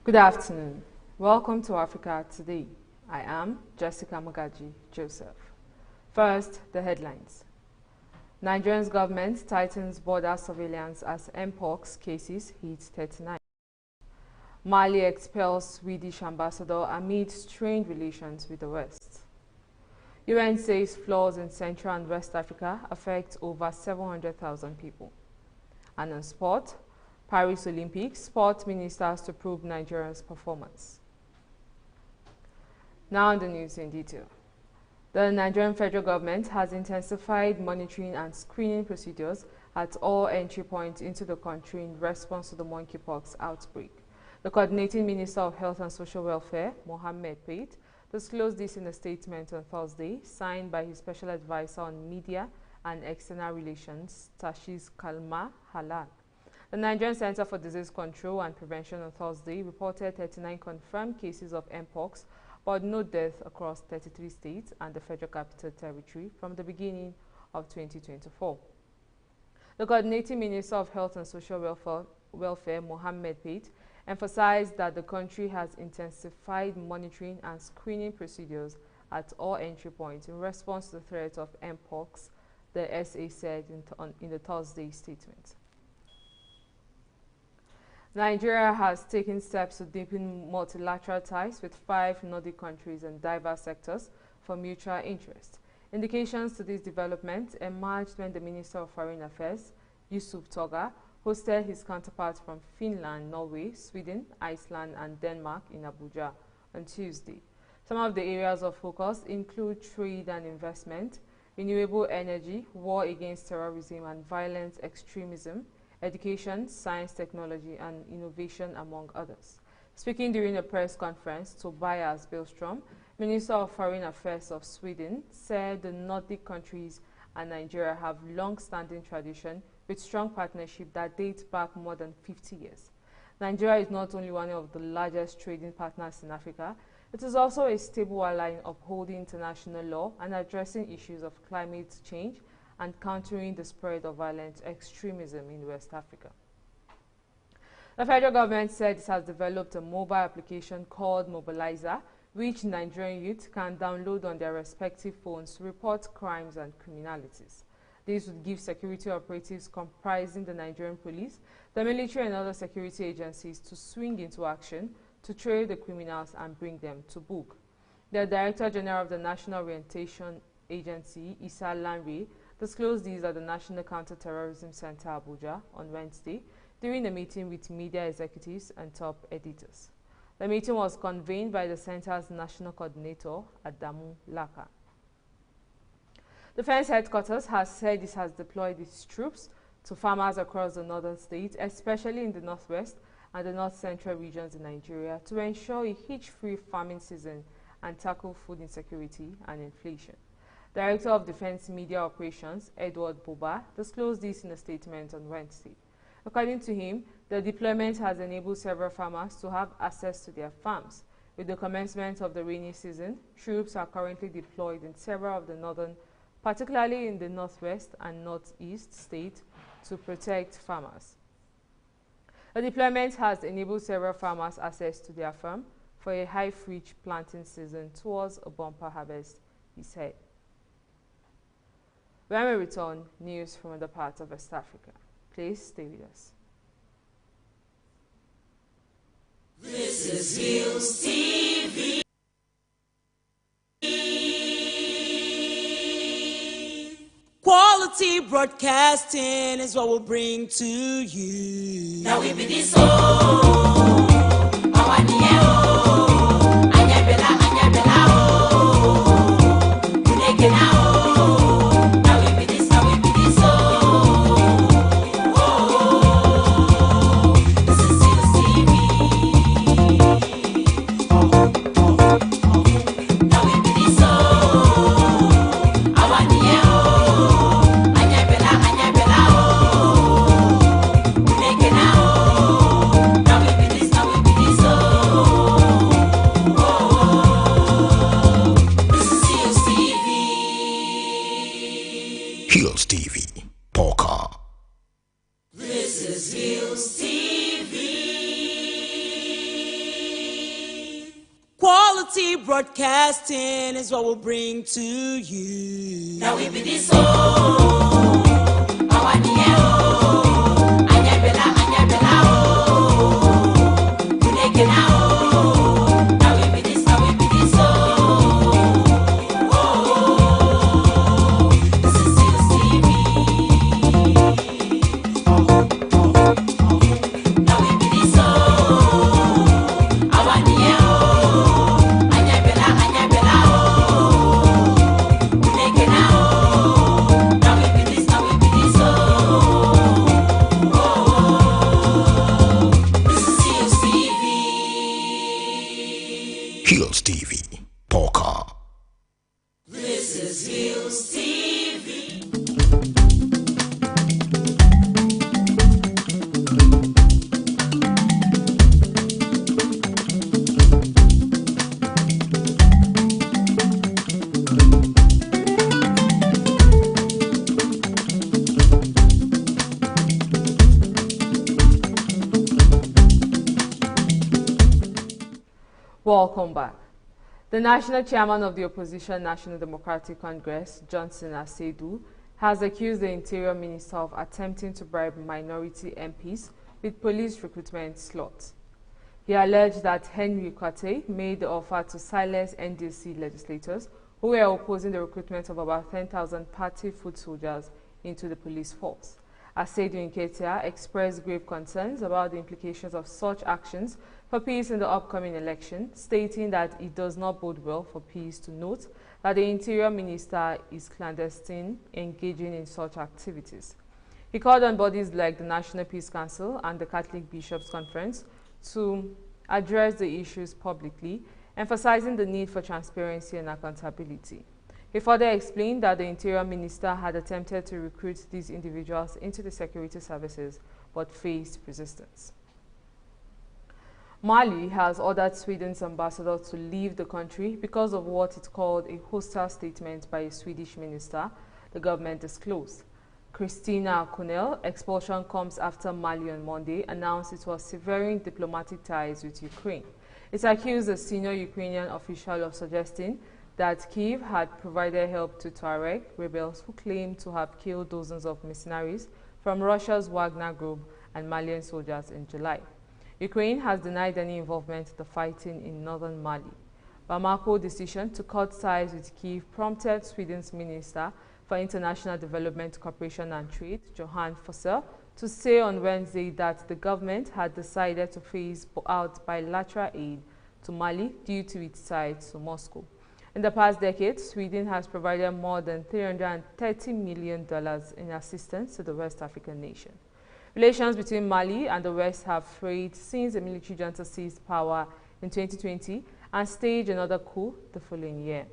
Good afternoon. Welcome to Africa Today. I am Jessica Magaji Joseph. First, the headlines. Nigeria's government tightens border surveillance as Mpox cases hit 39. Mali expels Swedish ambassador amid strained relations with the West. UN says floods in Central and West Africa affect over 700,000 people. And on sport, Paris Olympics, sport ministers to probe Nigeria's performance. Now on the news in detail. The Nigerian federal government has intensified monitoring and screening procedures at all entry points into the country in response to the monkeypox outbreak. The coordinating Minister of Health and Social Welfare, Mohammed Pate, disclosed this in a statement on Thursday, signed by his special advisor on media and external relations, Tashiz Kalma Halal. The Nigerian Center for Disease Control and Prevention on Thursday reported 39 confirmed cases of Mpox, but no deaths across 33 states and the Federal Capital Territory from the beginning of 2024. The coordinating Minister of Health and Social Welfare, Mohammed Pate, emphasized that the country has intensified monitoring and screening procedures at all entry points in response to the threat of Mpox, the SA said in the Thursday statement. Nigeria has taken steps to deepen multilateral ties with 5 Nordic countries and diverse sectors for mutual interest. Indications to this development emerged when the Minister of Foreign Affairs, Yusuf Toga, hosted his counterparts from Finland, Norway, Sweden, Iceland, and Denmark in Abuja on Tuesday. Some of the areas of focus include trade and investment, renewable energy, war against terrorism and violent extremism, education, science, technology, and innovation, among others. Speaking during a press conference, Tobias Billström, Minister of Foreign Affairs of Sweden, said the Nordic countries and Nigeria have long-standing tradition with strong partnership that dates back more than 50 years. Nigeria is not only one of the largest trading partners in Africa, it is also a stable ally in upholding international law and addressing issues of climate change and countering the spread of violent extremism in West Africa. The federal government said it has developed a mobile application called Mobilizer, which Nigerian youth can download on their respective phones to report crimes and criminalities. This would give security operatives comprising the Nigerian police, the military and other security agencies to swing into action to trail the criminals and bring them to book. The Director General of the National Orientation Agency, Issa Lanre, disclosed these at the National Counter-Terrorism Center, Abuja, on Wednesday, during a meeting with media executives and top editors. The meeting was convened by the center's national coordinator, Adamu Laka. Defense headquarters has said it has deployed its troops to farmers across the northern states, especially in the northwest and the north-central regions in Nigeria, to ensure a hitch-free farming season and tackle food insecurity and inflation. Director of Defense Media Operations, Edward Boba, disclosed this in a statement on Wednesday. According to him, the deployment has enabled several farmers to have access to their farms. With the commencement of the rainy season, troops are currently deployed in several of the northern, particularly in the northwest and northeast states, to protect farmers. The deployment has enabled several farmers access to their farm for a high-reach planting season towards a bumper harvest, he said. When we return, news from other parts of West Africa. Please stay with us. This is Hillstv. Quality broadcasting is what we'll bring to you. Now we be this Quality broadcasting is what we'll bring to you. Now we be this oh, Hillstv, Polka. This is Hillstv. Welcome back. The national chairman of the opposition National Democratic Congress, Johnson Asedu, has accused the Interior Minister of attempting to bribe minority MPs with police recruitment slots. He alleged that Henry Kwate made the offer to silence NDC legislators who were opposing the recruitment of about 10,000 party foot soldiers into the police force. Asedu Nketia expressed grave concerns about the implications of such actions for peace in the upcoming election, stating that it does not bode well for peace to note that the Interior Minister is clandestine engaging in such activities. He called on bodies like the National Peace Council and the Catholic Bishops' Conference to address the issues publicly, emphasizing the need for transparency and accountability. He further explained that the Interior Minister had attempted to recruit these individuals into the security services but faced resistance. Mali has ordered Sweden's ambassador to leave the country because of what it called a hostile statement by a Swedish minister, the government disclosed. Christina Cornell expulsion comes after Mali on Monday announced it was severing diplomatic ties with Ukraine. It accused a senior Ukrainian official of suggesting that Kyiv had provided help to Tuareg rebels who claimed to have killed dozens of mercenaries from Russia's Wagner Group and Malian soldiers in July. Ukraine has denied any involvement in the fighting in northern Mali. Bamako's decision to cut ties with Kyiv prompted Sweden's Minister for International Development, Cooperation and Trade, Johan Fossel, to say on Wednesday that the government had decided to phase out bilateral aid to Mali due to its ties to Moscow. In the past decade, Sweden has provided more than $330 million in assistance to the West African nation. Relations between Mali and the West have frayed since the military junta seized power in 2020 and staged another coup the following year.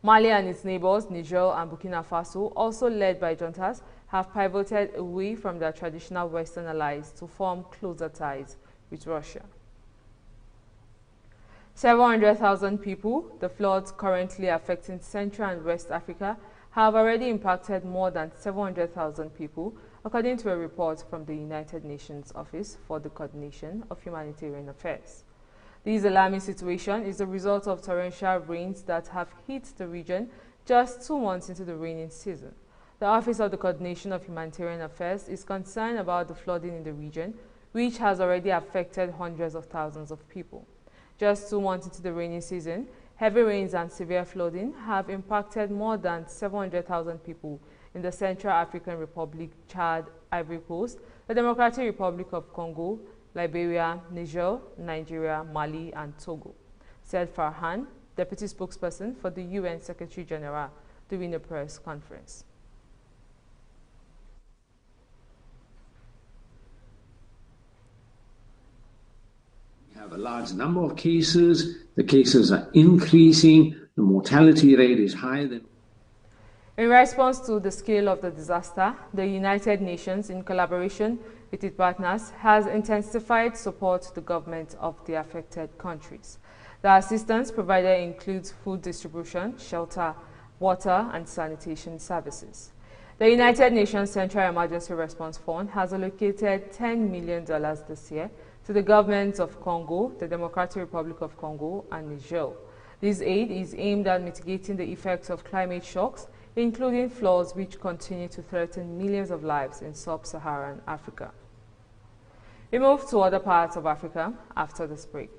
Mali and its neighbors, Niger and Burkina Faso, also led by juntas, have pivoted away from their traditional Western allies to form closer ties with Russia. 700,000 people, the floods currently affecting Central and West Africa, have already impacted more than 700,000 people, according to a report from the United Nations Office for the Coordination of Humanitarian Affairs. This alarming situation is the result of torrential rains that have hit the region just 2 months into the rainy season. The Office of the Coordination of Humanitarian Affairs is concerned about the flooding in the region, which has already affected hundreds of thousands of people. Just 2 months into the rainy season, heavy rains and severe flooding have impacted more than 700,000 people in the Central African Republic, Chad, Ivory Coast, the Democratic Republic of Congo, Liberia, Niger, Nigeria, Mali, and Togo, said Farhan, deputy spokesperson for the UN Secretary General, during a press conference. We have a large number of cases. The cases are increasing. The mortality rate is higher than. In response to the scale of the disaster, the United Nations, in collaboration with its partners, has intensified support to the government of the affected countries. The assistance provided includes food distribution, shelter, water, and sanitation services. The United Nations Central Emergency Response Fund has allocated $10 million this year to the governments of Congo, the Democratic Republic of Congo, and Niger. This aid is aimed at mitigating the effects of climate shocks, including floods which continue to threaten millions of lives in sub-Saharan Africa. We move to other parts of Africa after this break.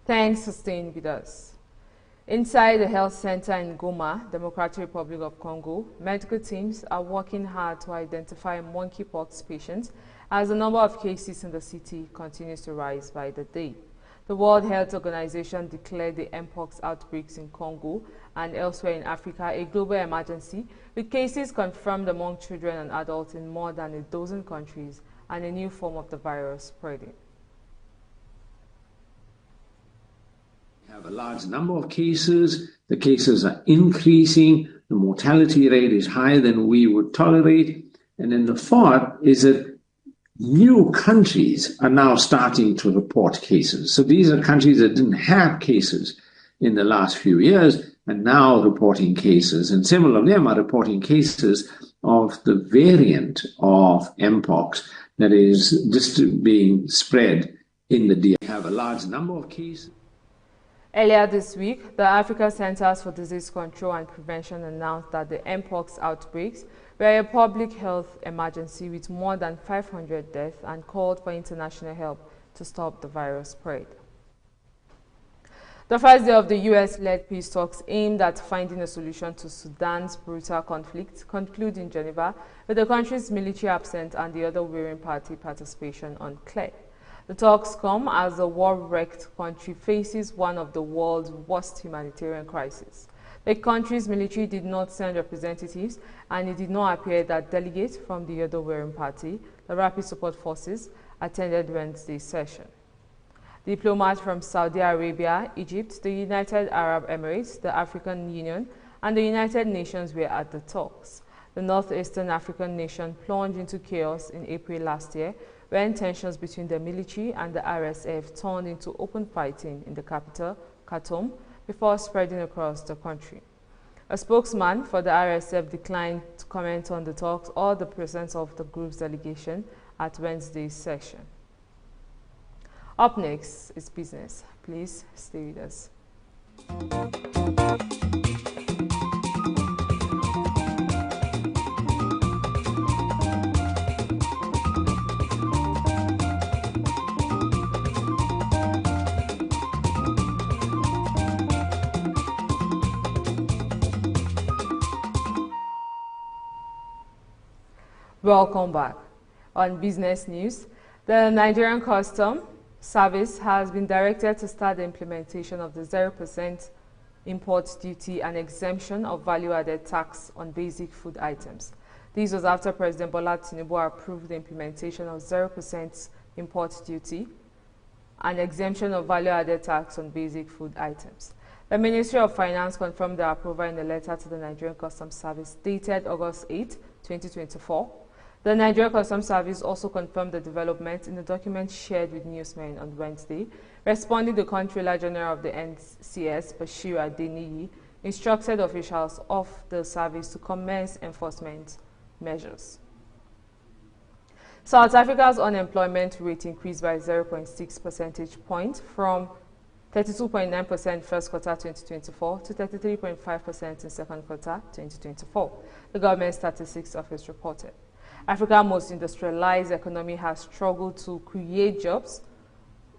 Thanks for staying with us. Inside the health center in Goma, Democratic Republic of Congo, medical teams are working hard to identify monkeypox patients as the number of cases in the city continues to rise by the day. The World Health Organization declared the mpox outbreaks in Congo and elsewhere in Africa a global emergency, with cases confirmed among children and adults in more than a dozen countries and a new form of the virus spreading. We have a large number of cases. The cases are increasing. The mortality rate is higher than we would tolerate. And then the fourth is that new countries are now starting to report cases. So these are countries that didn't have cases in the last few years and now reporting cases. And several of them are reporting cases of the variant of mpox that is just being spread in the DRC. We have a large number of cases. Earlier this week, the African Centers for Disease Control and Prevention announced that the mpox outbreaks were a public health emergency with more than 500 deaths and called for international help to stop the virus spread. The first day of the US-led peace talks aimed at finding a solution to Sudan's brutal conflict conclude in Geneva, with the country's military absent and the other warring party participation unclear. The talks come as the war-wrecked country faces one of the world's worst humanitarian crises. The country's military did not send representatives, and it did not appear that delegates from the other warring party, the Rapid Support Forces, attended Wednesday's session. Diplomats from Saudi Arabia, Egypt, the United Arab Emirates, the African Union, and the United Nations were at the talks. The northeastern African nation plunged into chaos in April last year, when tensions between the military and the RSF turned into open fighting in the capital, Khartoum, before spreading across the country. A spokesman for the RSF declined to comment on the talks or the presence of the group's delegation at Wednesday's session. Up next is business. Please stay with us. Welcome back. On business news, the Nigerian Customs Service has been directed to start the implementation of the 0% import duty and exemption of value-added tax on basic food items. This was after President Bola Tinubu approved the implementation of 0% import duty and exemption of value-added tax on basic food items. The Ministry of Finance confirmed the approval in a letter to the Nigerian Customs Service dated August 8, 2024. The Nigerian Customs Service also confirmed the development in the document shared with newsmen on Wednesday, responding the Comptroller General of the NCS, Bashir Adeniyi, instructed officials of the service to commence enforcement measures. South Africa's unemployment rate increased by 0.6 percentage points from 32.9% first quarter 2024 to 33.5% in second quarter 2024, the Government Statistics Office reported. Africa's most industrialized economy has struggled to create jobs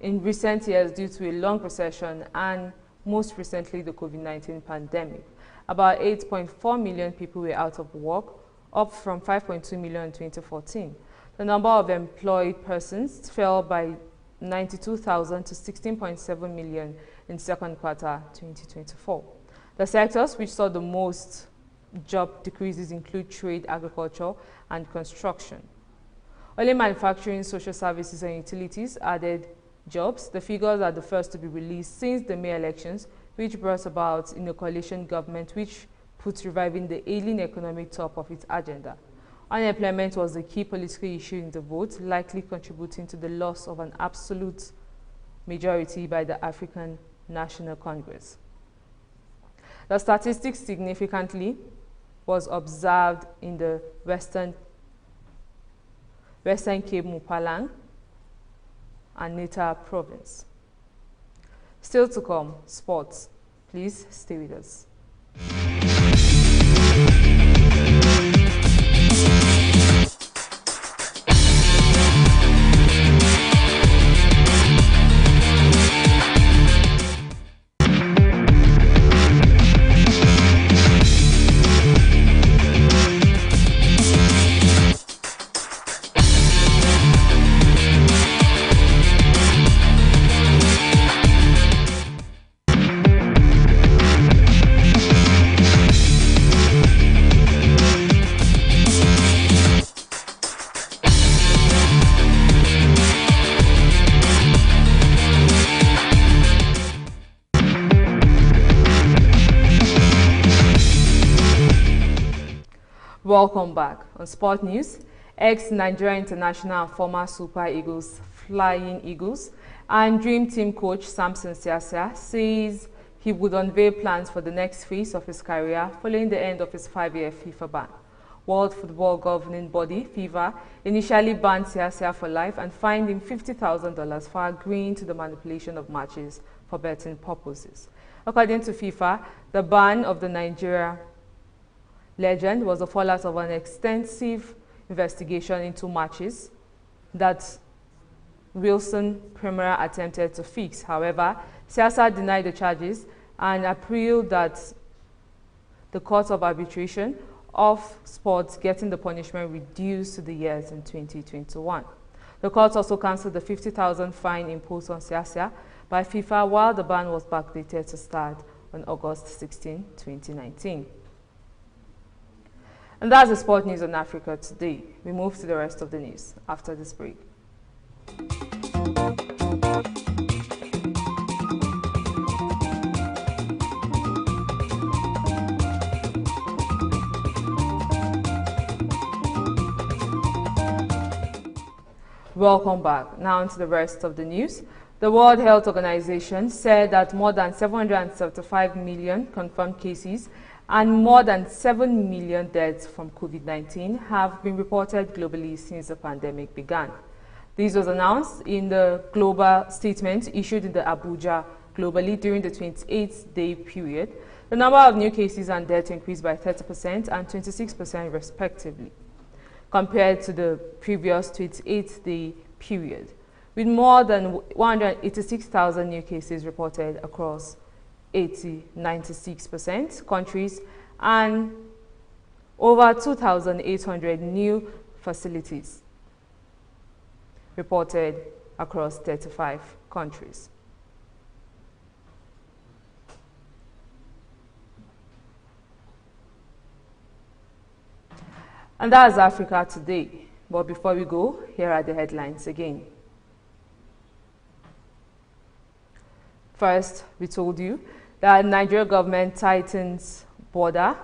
in recent years due to a long recession and, most recently, the COVID-19 pandemic. About 8.4 million people were out of work, up from 5.2 million in 2014. The number of employed persons fell by 92,000 to 16.7 million in second quarter 2024. The sectors which saw the most job decreases include trade, agriculture, and construction. Only manufacturing, social services and utilities added jobs. The figures are the first to be released since the May elections, which brought about in a coalition government which put reviving the ailing economic top of its agenda. Unemployment was the key political issue in the vote, likely contributing to the loss of an absolute majority by the African National Congress. The statistics significantly was observed in the Western Cape Mupalang and Neta province. Still to come, sports. Please stay with us. Welcome back. On Sport News, ex-Nigeria international and former Super Eagles, Flying Eagles, and Dream Team coach Samson Siasia says he would unveil plans for the next phase of his career following the end of his 5-year FIFA ban. World Football Governing Body, FIFA, initially banned Siasia for life and fined him $50,000 for agreeing to the manipulation of matches for betting purposes. According to FIFA, the ban of the Nigeria legend was the fallout of an extensive investigation into matches that Wilson Premier attempted to fix. However, Siasa denied the charges and appealed that the Court of Arbitration of Sports getting the punishment reduced to the years in 2021. The court also cancelled the $50,000 fine imposed on Siasa by FIFA, while the ban was backdated to start on August 16, 2019. And that's the sport news on Africa today. We move to the rest of the news after this break. Welcome back. Now to the rest of the news. The World Health Organization said that more than 775 million confirmed cases and more than 7 million deaths from COVID-19 have been reported globally since the pandemic began. This was announced in the global statement issued in the Abuja globally during the 28th-day period. The number of new cases and deaths increased by 30% and 26% respectively, compared to the previous 28th-day period, with more than 186,000 new cases reported across 96% countries and over 2,800 new facilities reported across 35 countries. And that's Africa today. But before we go, here are the headlines again. First, we told you that Nigeria government tightens border.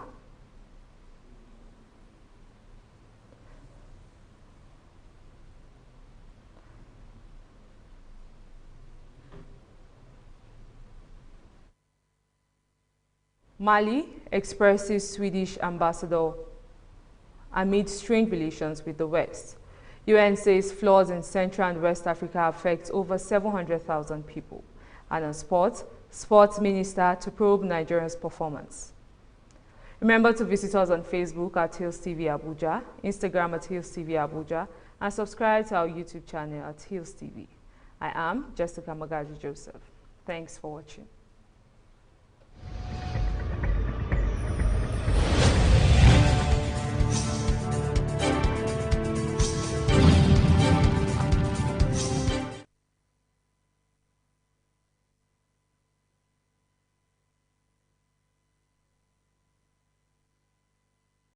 Mali expresses Swedish ambassador amid strained relations with the West. UN says floods in Central and West Africa affect over 700,000 people. And on sports minister to probe Nigeria's performance. Remember to visit us on Facebook at Hillstv Abuja, Instagram at Hillstv Abuja, and subscribe to our YouTube channel at Hillstv. I am Jessica Magaji Joseph. Thanks for watching.